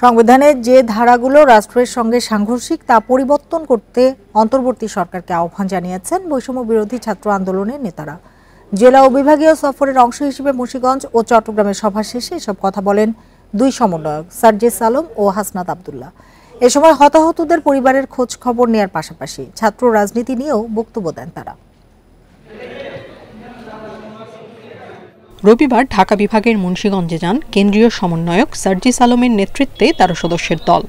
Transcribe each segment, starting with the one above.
সংবিধানের যে ধারাগুলো রাষ্ট্রের সঙ্গে সাংঘর্ষিক তা পরিবর্তন করতে অন্তর্বর্তী সরকারকে আহ্বান জানিয়েছেন বৈষম্য বিরোধী ছাত্র আন্দোলনের নেতারা। জেলা ও বিভাগীয় সফরের অংশ হিসেবে মুন্সিগঞ্জ ও চট্টগ্রামের সভা শেষে এসব কথা বলেন দুই সমন্বয়ক সার্জিস আলম ও হাসনাত আব্দুল্লাহ। এ সময় হতাহতদের পরিবারের খোঁজ খবর নেয়ার পাশাপাশি ছাত্র রাজনীতি নিয়েও বক্তব্য দেন তারা। রবিবার ঢাকা বিভাগের মুন্সিগঞ্জে যান কেন্দ্রীয় সমন্বয়ক সার্জিস আলমের নেতৃত্বে 13 সদস্যের দল।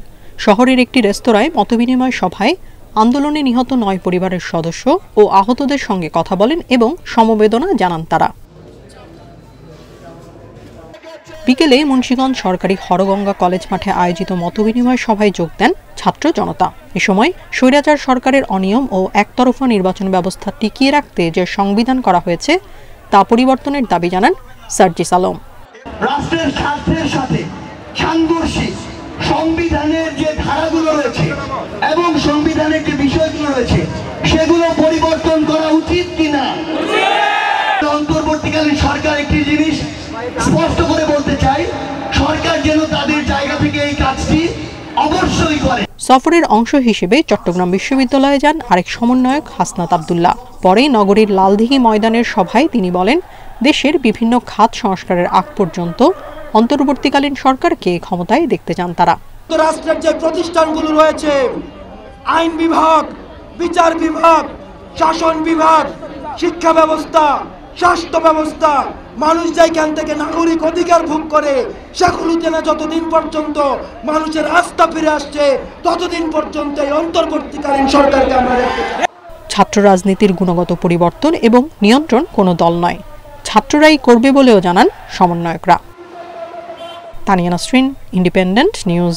শহরের একটি রেস্তোরাঁয় মতবিনিময় সভায় আন্দোলনে নিহত 9 পরিবারের সদস্য ও আহতদের সঙ্গে কথা বলেন এবং সমবেদনা জানান তারা। বিকেলে মুন্সিগঞ্জ সরকারি হরগঙ্গা কলেজ মাঠে আয়োজিত মতবিনিময় সভায় যোগ দেন ছাত্র জনতা। এ সময় স্বৈরাচার সরকারের অনিয়ম ও একতরফা নির্বাচন ব্যবস্থা টিকিয়ে রাখতে যে সংবিধান করা হয়েছে তা পরিবর্তনের দাবি জানান সার্জিস আলম। রাষ্ট্রের স্বার্থের সাথে সাংঘর্ষিক সংবিধানের যে ধারাগুলো রয়েছে এবং সংবিধানের যে বিষয়গুলো রয়েছে সেগুলো পরিবর্তন করা উচিত কিনা, অন্তর্বর্তীকালীন সরকার একটি জিনিস স্পষ্ট করে বলতে চাই, সরকার যেন তাদের জায়গা থেকে এই কাজটি অবশ্যই করে। সফরের অংশ হিসেবে চট্টগ্রাম বিশ্ববিদ্যালয়ে যান আরেক সমন্বয়ক হাসনাত আব্দুল্লাহ। পরে নগরীর লালদিঘি ময়দানের সভায় তিনি বলেন, দেশের বিভিন্ন খাত সংস্কারের আগ পর্যন্ত অন্তর্বর্তীকালীন সরকারকে ক্ষমতায় দেখতে চান তারা। রাষ্ট্রের যে প্রতিষ্ঠানগুলো রয়েছে, আইন বিভাগ, বিচার বিভাগ, শাসন বিভাগ, শিক্ষা ব্যবস্থা, স্বাস্থ্য ব্যবস্থা, মানুষ যেখান থেকে নাগরিক অধিকার ভোগ করে সেগুলোতে না যতদিন পর্যন্ত মানুষের আস্থা ফিরে আসছে ততদিন পর্যন্ত এই অন্তর্বর্তীকালীন সরকারকে আমরা দেখতে চাই। ছাত্র রাজনীতির গুণগত পরিবর্তন এবং নিয়ন্ত্রণ কোনো দল নয়, ছাত্ররাই করবে বলেও জানান সমন্বয়করা। Tania Nasrin, independent news.